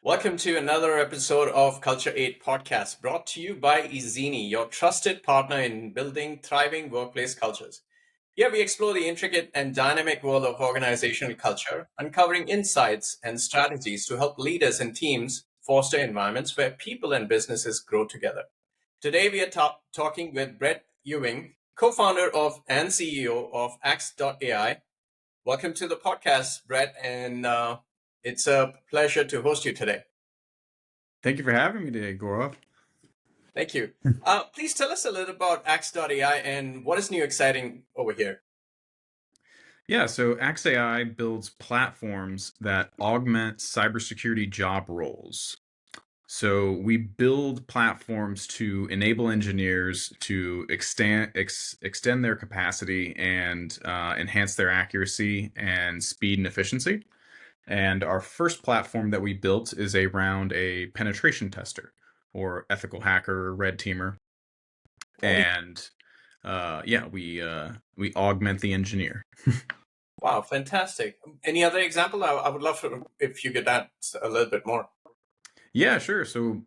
Welcome to another episode of Culture8 Podcast, brought to you by Izini, your trusted partner in building thriving workplace cultures. Here we explore the intricate and dynamic world of organizational culture, uncovering insights and strategies to help leaders and teams foster environments where people and businesses grow together. Today we are talking with Brett Ewing, co-founder of and CEO of Axe.ai. Welcome to the podcast, Brett, and it's a pleasure to host you today. Thank you for having me today, Gaurav. Thank you. Please tell us a little about Axe.ai and what is new exciting over here. Yeah, so Axe.ai builds platforms that augment cybersecurity job roles. So we build platforms to enable engineers to extend their capacity and enhance their accuracy and speed and efficiency. And our first platform that we built is around a penetration tester or ethical hacker or red teamer. And we augment the engineer. Wow, fantastic. Any other example? I would love if you could add a little bit more. Yeah, sure. So,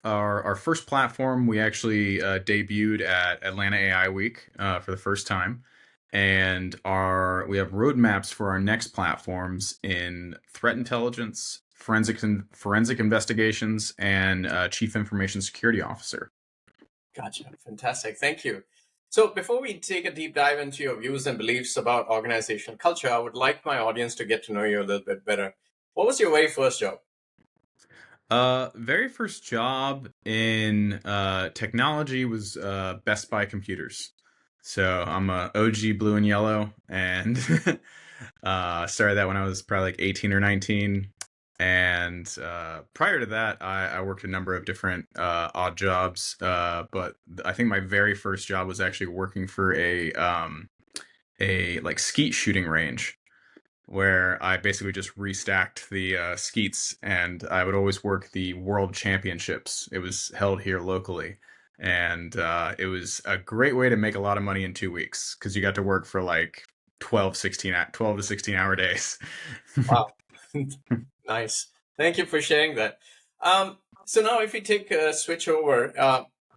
our first platform we actually debuted at Atlanta AI Week for the first time, and we have roadmaps for our next platforms in threat intelligence, forensic investigations, and chief information security officer. Gotcha. Fantastic. Thank you. So before we take a deep dive into your views and beliefs about organizational culture, I would like my audience to get to know you a little bit better. What was your very first job? Very first job in technology was Best Buy Computers. So I'm a OG blue and yellow, and started that when I was probably like 18 or 19. And prior to that, I worked a number of different odd jobs. But I think my very first job was actually working for a like skeet shooting range, where I basically just restacked the skeets, and I would always work the world championships. It was held here locally, and it was a great way to make a lot of money in 2 weeks because you got to work for like 12 to 16 hour days. Wow. Nice. Thank you for sharing that. So now if we take a switch over,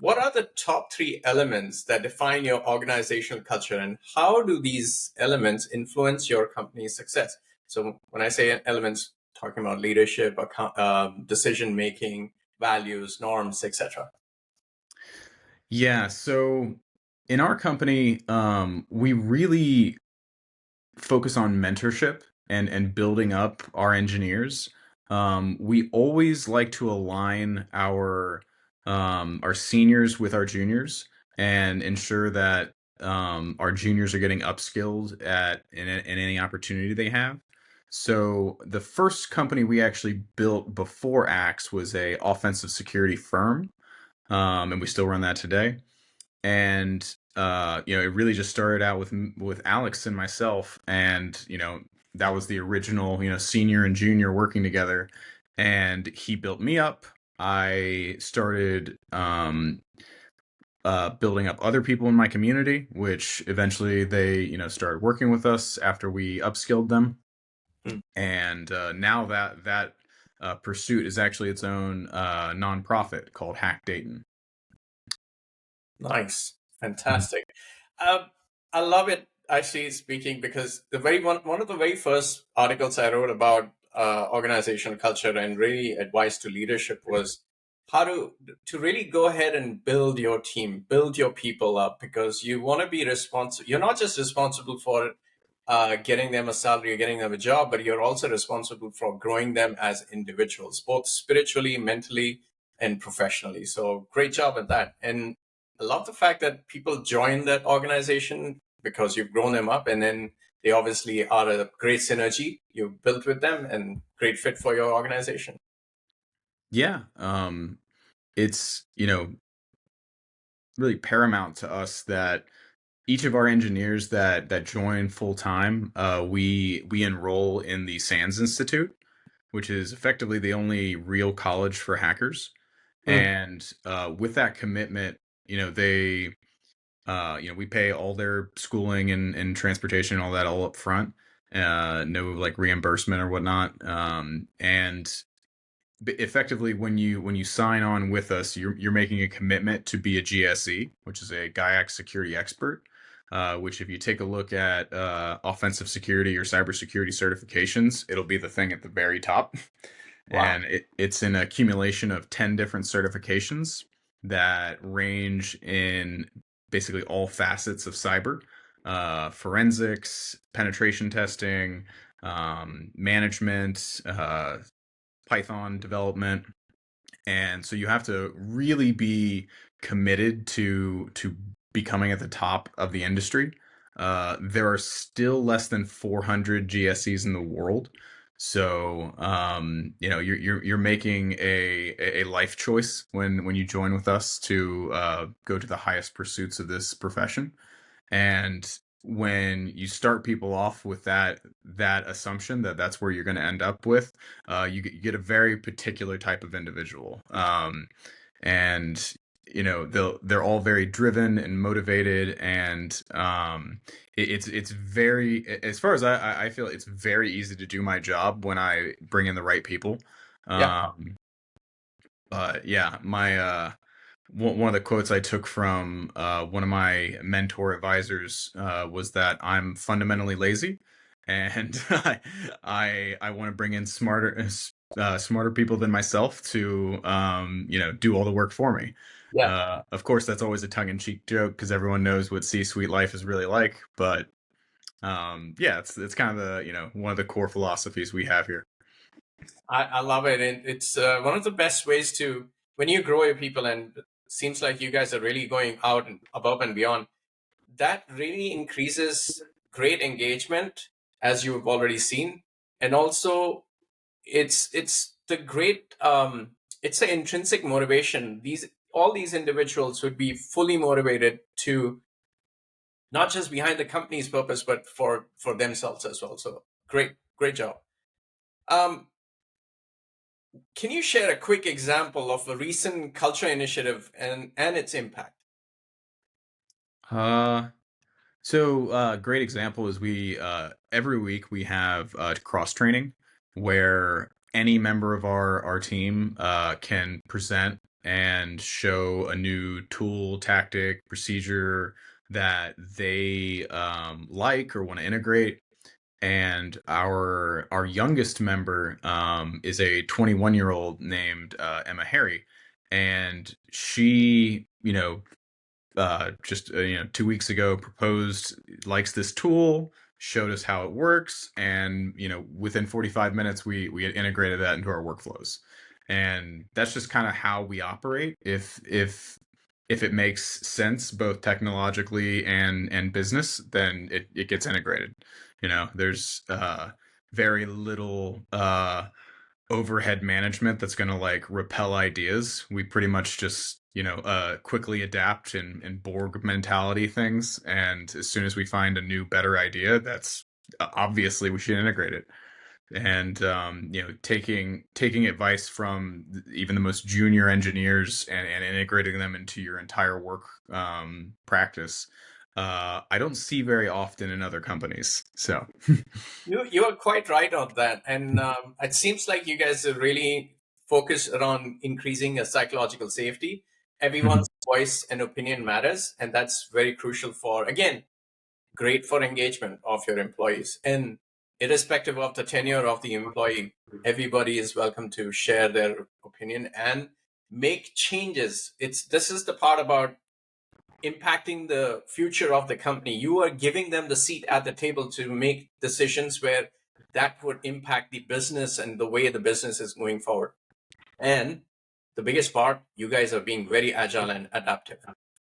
what are the top 3 elements that define your organizational culture, and how do these elements influence your company's success? So when I say elements, talking about leadership, decision-making, values, norms, etc. Yeah, so in our company, we really focus on mentorship and building up our engineers. We always like to align our seniors with our juniors and ensure that our juniors are getting upskilled in any opportunity they have. So the first company we actually built before Axe was a offensive security firm, and we still run that today. And it really just started out with Alex and myself, and that was the original senior and junior working together, and he built me up. I started building up other people in my community, which eventually they started working with us after we upskilled them. And now that pursuit is actually its own nonprofit called Hack Dayton. Nice. Fantastic. I love it, actually speaking, because one of the very first articles I wrote about organizational culture and really advice to leadership was how to really go ahead and build your team, build your people up, because you want to be responsible. You're not just responsible for getting them a salary or getting them a job, but you're also responsible for growing them as individuals, both spiritually, mentally, and professionally. So great job at that. And I love the fact that people join that organization because you've grown them up, and then they obviously are a great synergy you've built with them and great fit for your organization. Yeah, it's really paramount to us that each of our engineers that join full time, we enroll in the SANS Institute, which is effectively the only real college for hackers. And with that commitment, they we pay all their schooling and transportation and all that all up front. No like reimbursement or whatnot. And effectively, when you sign on with us, you're making a commitment to be a GSE, which is a GIAC security expert. Which, if you take a look at offensive security or cybersecurity certifications, it'll be the thing at the very top. Wow. And it's an accumulation of 10 different certifications that range in basically all facets of cyber, forensics, penetration testing, management, Python development. And so you have to really be committed to becoming at the top of the industry. There are still less than 400 GSEs in the world. So you're making a life choice when you join with us to go to the highest pursuits of this profession. And when you start people off with that assumption that that's where you're going to end up with, you get a very particular type of individual. And they're all very driven and motivated, and it's very, as far as I feel, it's very easy to do my job when I bring in the right people. Yeah. But yeah, my one of the quotes I took from one of my mentor advisors was that I'm fundamentally lazy, and I want to bring in smarter people than myself to do all the work for me. Yeah. Of course, that's always a tongue-in-cheek joke because everyone knows what C-suite life is really like. But yeah, it's kind of the one of the core philosophies we have here. I love it. And it's one of the best ways to, when you grow your people, and it seems like you guys are really going out and above and beyond, that really increases great engagement, as you've already seen. And also it's the great, it's an intrinsic motivation. All these individuals would be fully motivated to not just behind the company's purpose, but for themselves as well. So great job. Um, Can you share a quick example of a recent culture initiative and its impact? Uh, So, great example is we every week we have cross training where any member of our team can present and show a new tool, tactic, procedure that they like or want to integrate. And our youngest member is a 21-year-old named Emma Harry, and she just 2 weeks ago proposed, likes this tool, showed us how it works, and within 45 minutes we had integrated that into our workflows. And that's just kind of how we operate. If it makes sense both technologically and business, then it gets integrated. There's very little overhead management that's going to like repel ideas. We pretty much just quickly adapt and Borg mentality things, and as soon as we find a new better idea, that's obviously we should integrate it. And taking advice from even the most junior engineers and integrating them into your entire work practice, I don't see very often in other companies. So You are quite right on that, and it seems like you guys are really focused around increasing a psychological safety. Everyone's voice and opinion matters, and that's very crucial for, again, great for engagement of your employees. And irrespective of the tenure of the employee, everybody is welcome to share their opinion and make changes. This is the part about impacting the future of the company. You are giving them the seat at the table to make decisions where that would impact the business and the way the business is going forward. And the biggest part, you guys are being very agile and adaptive.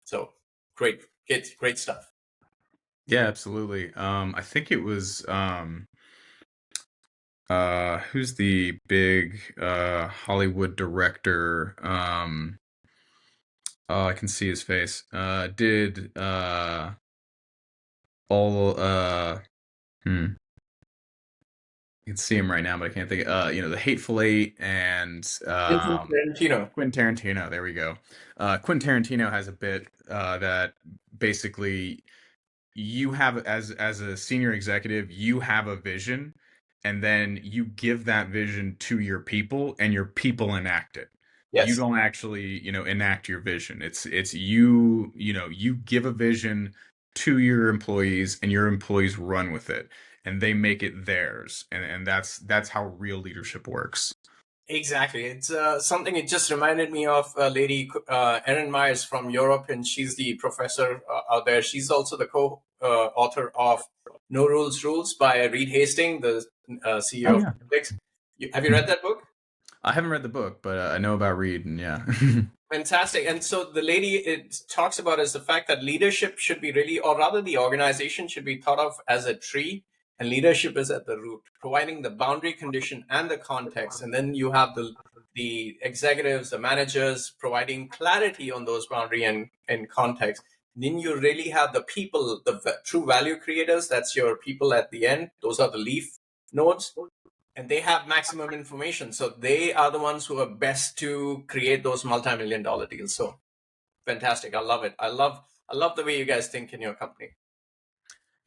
So great stuff. yeah, absolutely. I think it was who's the big Hollywood director? Oh, I can see his face. Did all hmm. I can see him right now, but I can't think. The Hateful Eight and Tarantino. Quentin Tarantino. There we go. Quentin Tarantino has a bit that basically you have, as a senior executive, you have a vision, and then you give that vision to your people, and your people enact it. You Yes. don't actually, enact your vision. It's you, you give a vision to your employees, and your employees run with it, and they make it theirs. And that's how real leadership works. Exactly. It's something. It just reminded me of a lady, Erin Myers from Europe, and she's the professor out there. She's also the co-author of No Rules Rules by Reed Hastings, the Oh CEO of yeah. Netflix. Have you read that book? I haven't read the book, but I know about Reed, and yeah. Fantastic. And so the lady it talks about is the fact that leadership should be really, or rather the organization should be thought of as a tree, and leadership is at the root, providing the boundary condition and the context. And then you have the executives, the managers providing clarity on those boundary and context. Then you really have the people, the true value creators. That's your people at the end. Those are the leaf nodes, and they have maximum information. So they are the ones who are best to create those multi-million-dollar deals. So fantastic. I love it. I love the way you guys think in your company.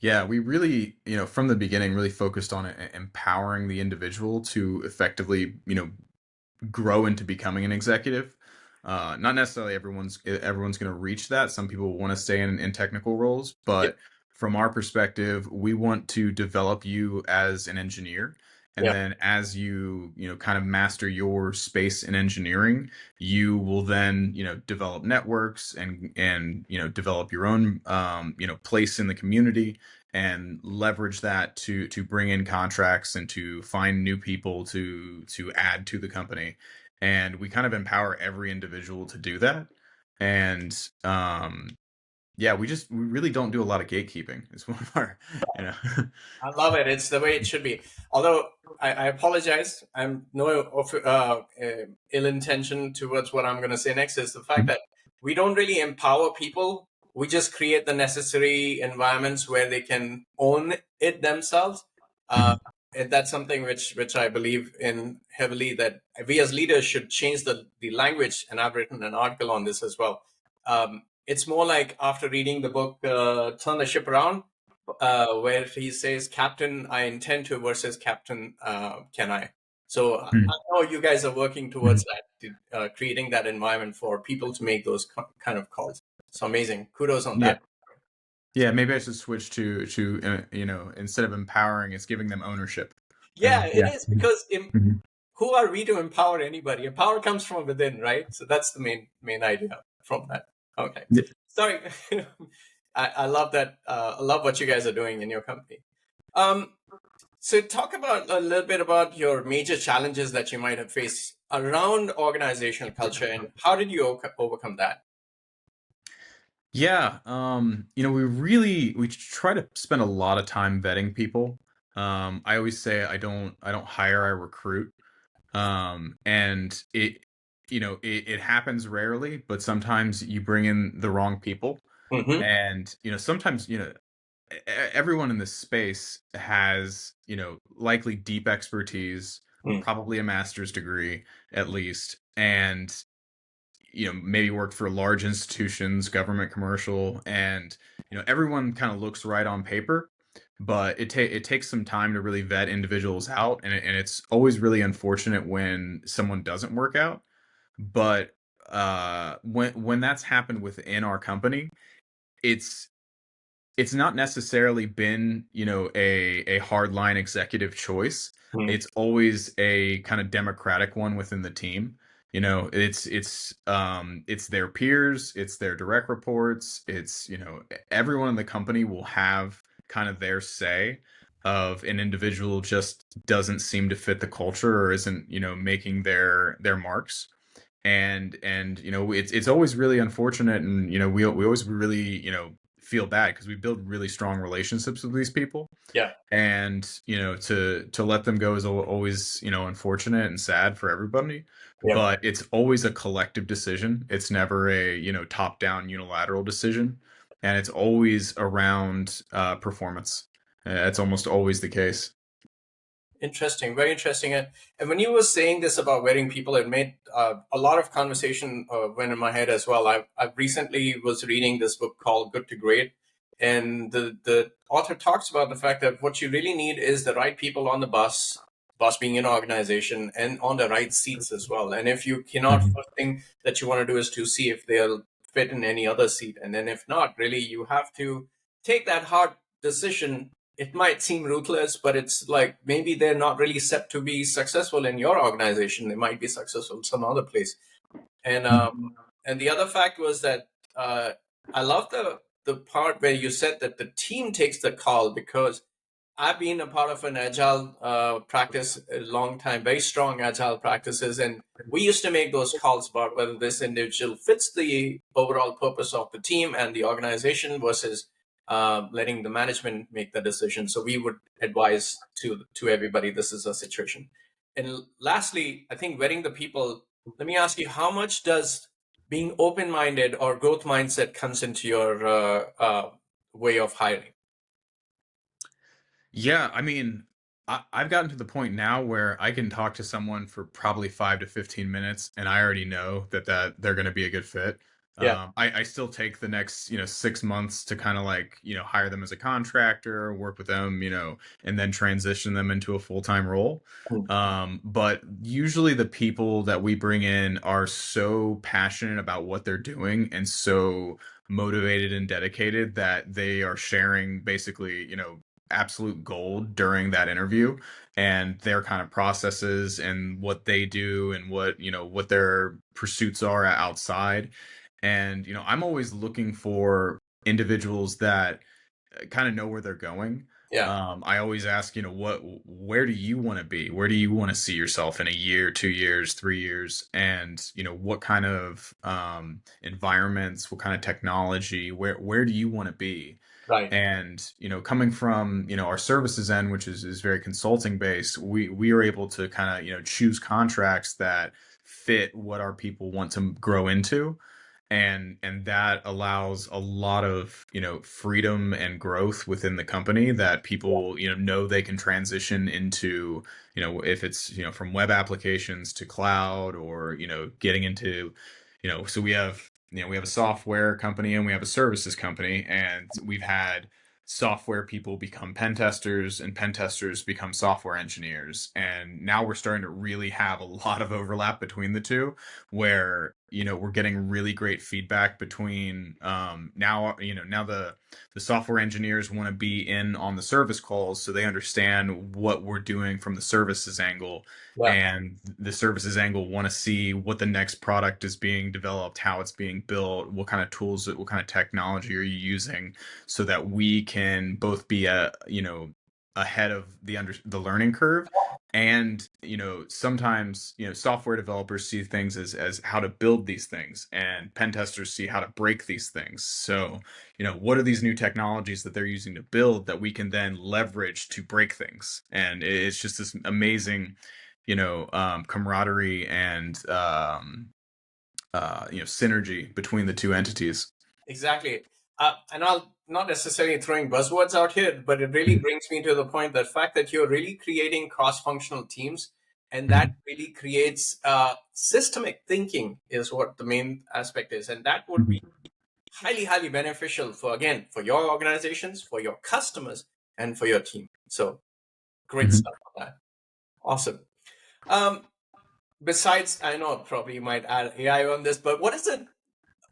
Yeah, we really, from the beginning, really focused on empowering the individual to effectively, grow into becoming an executive. Not necessarily everyone's going to reach that. Some people want to stay in technical roles, Yep. but from our perspective, we want to develop you as an engineer. And Yep. then as you, kind of master your space in engineering, you will then, develop networks and, develop your own, place in the community, and leverage that to bring in contracts and to find new people to add to the company. And we kind of empower every individual to do that. And yeah, we really don't do a lot of gatekeeping. It's one of our, you know. I love it. It's the way it should be. Although I apologize, I'm no ill intention towards what I'm going to say next. Is the fact that we don't really empower people. We just create the necessary environments where they can own it themselves. And that's something which I believe in heavily, that we as leaders should change the language. And I've written an article on this as well. It's more like after reading the book, Turn the Ship Around, where he says, Captain, I intend to versus Captain, can I? So I know you guys are working towards that, creating that environment for people to make those kind of calls. So amazing. Kudos on Yeah. that. Yeah, maybe I should switch to instead of empowering, it's giving them ownership. Yeah, it Yeah. is, because Mhm. who are we to empower anybody? Empower comes from within, right? So that's the main idea from that. Okay. Yeah. Sorry. I love that. I love what you guys are doing in your company. So talk about a little bit about your major challenges that you might have faced around organizational culture, and how did you overcome that? Yeah, we try to spend a lot of time vetting people. I always say I don't hire, I recruit. And it happens rarely, but sometimes you bring in the wrong people. Mm-hmm. And sometimes everyone in this space has likely deep expertise, probably a master's degree at least, and maybe worked for large institutions, government, commercial, and everyone kind of looks right on paper, but it takes some time to really vet individuals out, and it's always really unfortunate when someone doesn't work out. But when that's happened within our company, it's it's not necessarily been a hardline executive choice. Mm-hmm. It's always a kind of democratic one within the team. It's their peers, it's their direct reports, it's everyone in the company will have kind of their say of an individual just doesn't seem to fit the culture or isn't making their marks. And it's always really unfortunate, and we always really feel bad because we build really strong relationships with these people, Yeah. and to let them go is always unfortunate and sad for everybody. Yeah. But it's always a collective decision. It's never a top down unilateral decision, and it's always around performance. It's almost always the case. Interesting, very interesting. And when you were saying this about wearing people, it made a lot of conversation went in my head as well. I recently was reading this book called Good to Great, And the author talks about the fact that what you really need is the right people on the bus being an organization, and on the right seats as well. And if you cannot, Mhm. first thing that you want to do is to see if they'll fit in any other seat. And then if not, really, you have to take that hard decision. It might seem ruthless, but it's like maybe they're not really set to be successful in your organization. They might be successful some other place. And and the other fact was that I love the part where you said that the team takes the call, because I've been a part of an agile practice a long time, very strong agile practices, and we used to make those calls about whether this individual fits the overall purpose of the team and the organization versus letting the management make the decision. So we would advise to everybody, this is a situation. And lastly, I think vetting the people. Let me ask you, how much does being open-minded or growth mindset comes into your way of hiring? Yeah, I mean, I've gotten to the point now where I can talk to someone for probably 5 to 15 minutes, and I already know that they're going to be a good fit. Yeah. I still take the next 6 months to kind of like hire them as a contractor, work with them, and then transition them into a full-time role. Mm. But usually the people that we bring in are so passionate about what they're doing and so motivated and dedicated that they are sharing basically, absolute gold during that interview, and their kind of processes and what they do and what their pursuits are outside. And I'm always looking for individuals that kind of know where they're going. Yeah. I always ask, where do you want to be? Where do you want to see yourself in a year, 2 years, 3 years? And, what kind of environments, what kind of technology, where do you want to be? Right. And, coming from, our services end, which is very consulting based, we are able to kind of, choose contracts that fit what our people want to grow into, and that allows a lot of freedom and growth within the company that people know they can transition into, if it's from web applications to cloud, or getting into so we have a software company and we have a services company, and we've had software people become pen testers and pen testers become software engineers, and now we're starting to really have a lot of overlap between the two, where we're getting really great feedback between now the software engineers want to be in on the service calls so they understand what we're doing from the services angle, Yeah. and the services angle want to see what the next product is being developed, how it's being built, what kind of tools, what kind of technology are you using, so that we can both be ahead of the learning curve. And sometimes software developers see things as how to build these things, and pen testers see how to break these things. So what are these new technologies that they're using to build that we can then leverage to break things? And it's just this amazing camaraderie and synergy between the two entities. Exactly. And I'll not necessarily throwing buzzwords out here, but it really brings me to the point, that fact that you're really creating cross-functional teams, and that really creates systemic thinking is what the main aspect is. And that would be highly, highly beneficial for, again, for your organizations, for your customers, and for your team. So great Mhm. stuff on that. Awesome. Um, Besides, I know probably you might add AI on this, but what is it,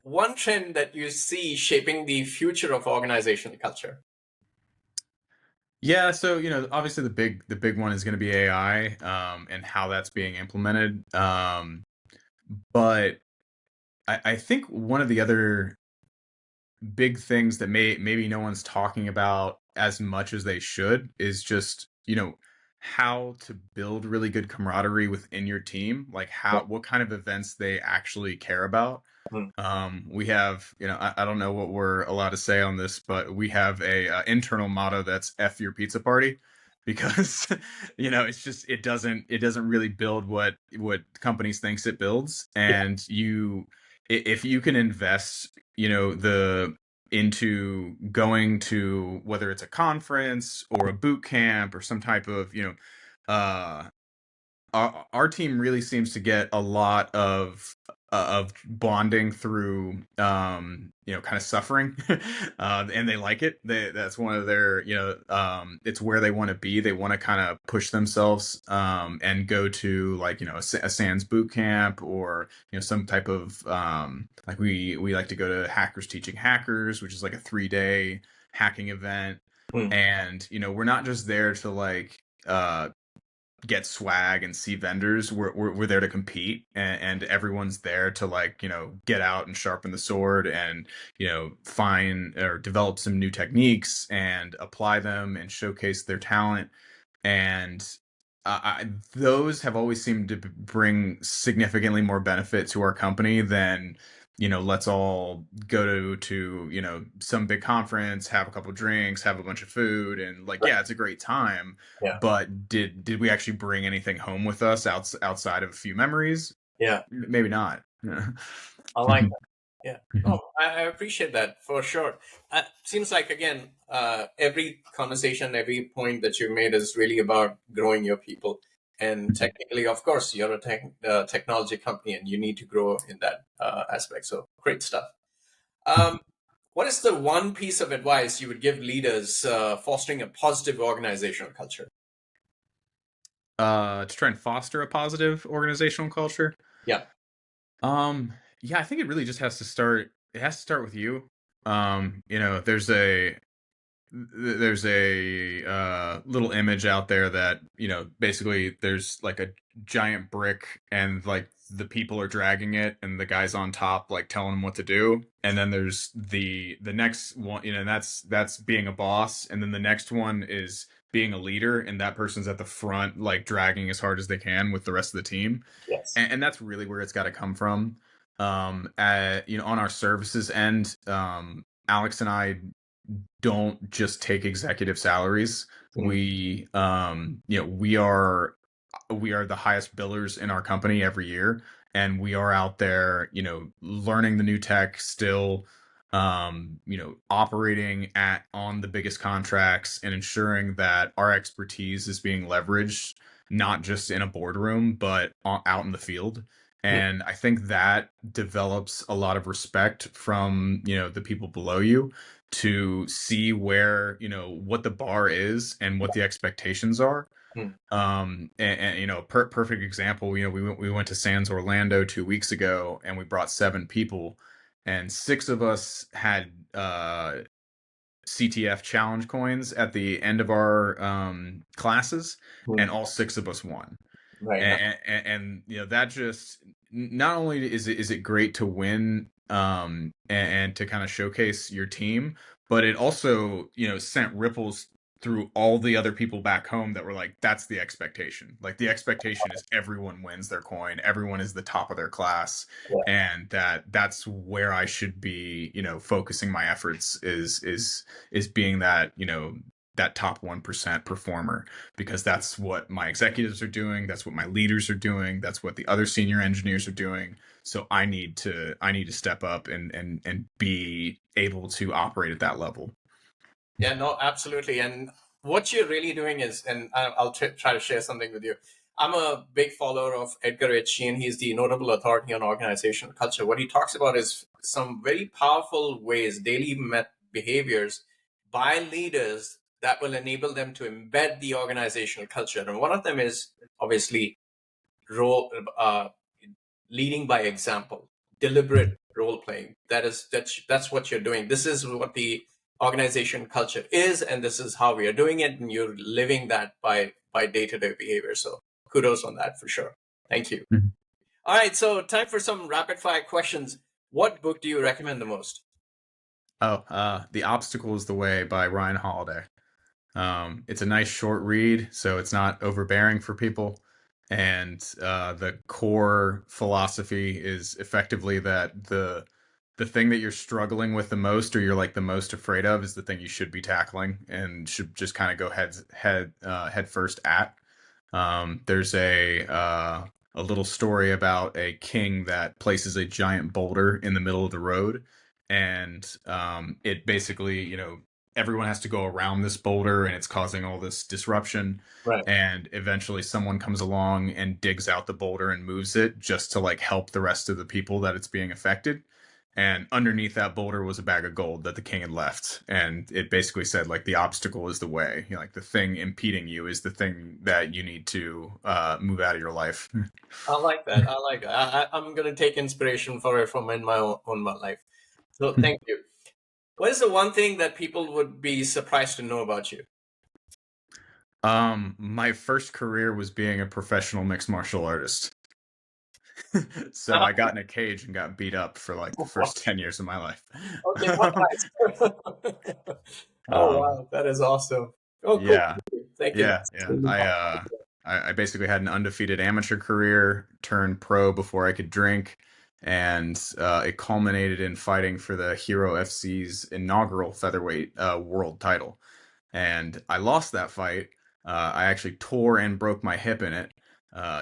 one trend that you see shaping the future of organizational culture? Yeah, so obviously the big one is going to be AI, and how that's being implemented. But I think one of the other big things that maybe no one's talking about as much as they should is just how to build really good camaraderie within your team, like Yeah. what kind of events they actually care about. Mhm. We have, I don't know what we're allowed to say on this, but we have a internal motto that's "F your pizza party," because it's just it doesn't really build what companies thinks it builds. Yeah. And if you can invest, the into going to, whether it's a conference or a boot camp or some type of uh our team really seems to get a lot of of bonding through kind of suffering. And they like it. That's one of their, it's where they want to be. They want to kind of push themselves and go to like, a SANS boot camp, or some type of like we like to go to Hackers Teaching Hackers, which is like a 3-day hacking event. And we're not just there to like get swag and see vendors. We're there to compete, and everyone's there to like get out and sharpen the sword, and find or develop some new techniques and apply them and showcase their talent. And those have always seemed to bring significantly more benefit to our company than let's all go to some big conference, have a couple drinks, have a bunch of food, and like, yeah, it's a great time. Yeah. But did we actually bring anything home with us outside of a few memories? Yeah. Maybe not. I like that. Yeah. Oh, I appreciate that for sure. Seems like, again, every conversation, every point that you made is really about growing your people. And technically, of course, you're a technology company and you need to grow in that aspect. So great stuff. What is the one piece of advice you would give leaders fostering a positive organizational culture? To try and foster a positive organizational culture. Yeah. Um, yeah, I think it really just has to start. It has to start with you. There's a little image out there that basically there's like a giant brick, and like the people are dragging it, and the guy's on top like telling them what to do. And then there's the next one, and that's being a boss. And then the next one is being a leader, and that person's at the front like dragging as hard as they can with the rest of the team. Yes. And that's really where it's got to come from. On our services end, Alex and I don't just take executive salaries. We we are the highest billers in our company every year, and we are out there learning the new tech still, operating on the biggest contracts, and ensuring that our expertise is being leveraged not just in a boardroom but out in the field. And I think that develops a lot of respect from the people below you, to see where what the bar is and what the expectations are. Perfect example, we went to Sands Orlando 2 weeks ago, and we brought 7 people, and 6 of us had CTF challenge coins at the end of our classes, and all 6 of us won. Right. And that just, not only is it great to win and to kind of showcase your team, but it also sent ripples through all the other people back home that were like, that's the expectation. Like, the expectation is everyone wins their coin, everyone is the top of their class. Yeah. And that's where I should be focusing my efforts, is being that that top 1% performer, because that's what my executives are doing, that's what my leaders are doing, that's what the other senior engineers are doing. So I need to step up and be able to operate at that level. Yeah, no, absolutely. And what you're really doing is, and I'll try to share something with you. I'm a big follower of Edgar H. Sheehan. He's the notable authority on organizational culture. What he talks about is some very powerful ways, daily behaviors by leaders that will enable them to embed the organizational culture. And one of them is obviously role, leading by example, deliberate role playing. That's what you're doing. This is what the organization culture is, and this is how we are doing it, and you're living that by day-to-day behavior. So kudos on that for sure. Thank you. Mm-hmm. All right, so time for some rapid fire questions. What book do you recommend the most? The Obstacle is the Way by Ryan Holiday. It's a nice short read, so it's not overbearing for people. And the core philosophy is effectively that the thing that you're struggling with the most, or you're like the most afraid of, is the thing you should be tackling and should just kind of go head first at. There's a little story about a king that places a giant boulder in the middle of the road, and it basically everyone has to go around this boulder and it's causing all this disruption. Right. And eventually someone comes along and digs out the boulder and moves it just to like help the rest of the people that it's being affected. And underneath that boulder was a bag of gold that the king had left. And it basically said, like, the obstacle is the way. You know, like, the thing impeding you is the thing that you need to move out of your life. I like that. I like that. I'm going to take inspiration for it from in my own my life. So thank you. What is the one thing that people would be surprised to know about you? My first career was being a professional mixed martial artist. So I got in a cage and got beat up for like the first 10 years of my life. Okay, what nice. Oh, Um, wow. That is awesome. Oh, cool. yeah, Thank you. yeah, yeah. I basically had an undefeated amateur career, turned pro before I could drink, and it culminated in fighting for the Hero FC's inaugural featherweight world title. And I lost that fight. I actually tore and broke my hip in it.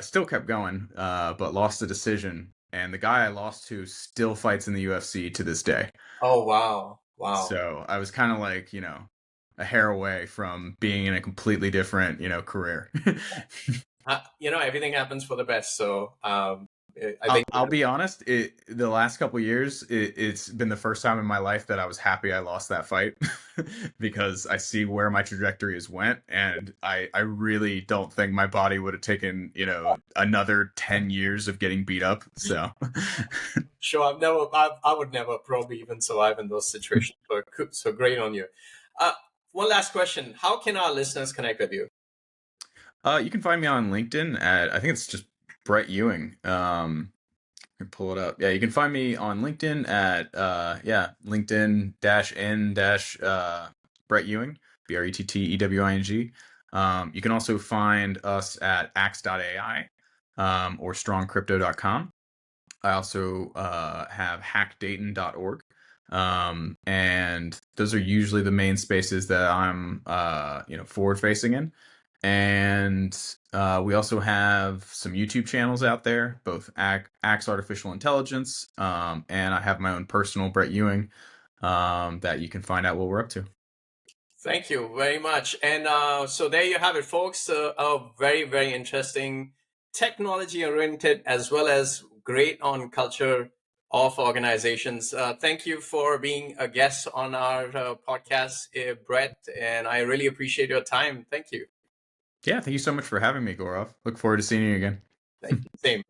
Still kept going, but lost the decision. And the guy I lost to still fights in the UFC to this day. Oh, wow. Wow. So I was kind of like, a hair away from being in a completely different, career. Everything happens for the best. So I think I'll be honest. The last couple of years, it's been the first time in my life that I was happy I lost that fight because I see where my trajectory has went, and I really don't think my body would have taken another 10 years of getting beat up. So sure. I would never probably even survive in those situations. So great on you. One last question. How can our listeners connect with you? you can find me on LinkedIn at, I think it's just Brett Ewing. Pull it up. Yeah, you can find me on LinkedIn at LinkedIn -n Brett Ewing, BretteEwing. You can also find us at Axe.ai or strongcrypto.com. I also have hackdayton.org. And those are usually the main spaces that I'm forward facing in. And we also have some YouTube channels out there, both Axe Artificial Intelligence, and I have my own personal Brett Ewing that you can find out what we're up to. Thank you very much. And so there you have it, folks. A very, very interesting, technology-oriented, as well as great on culture of organizations. Thank you for being a guest on our podcast, Brett, and I really appreciate your time. Thank you. Yeah, thank you so much for having me, Gaurav. Look forward to seeing you again. Thank you. Same.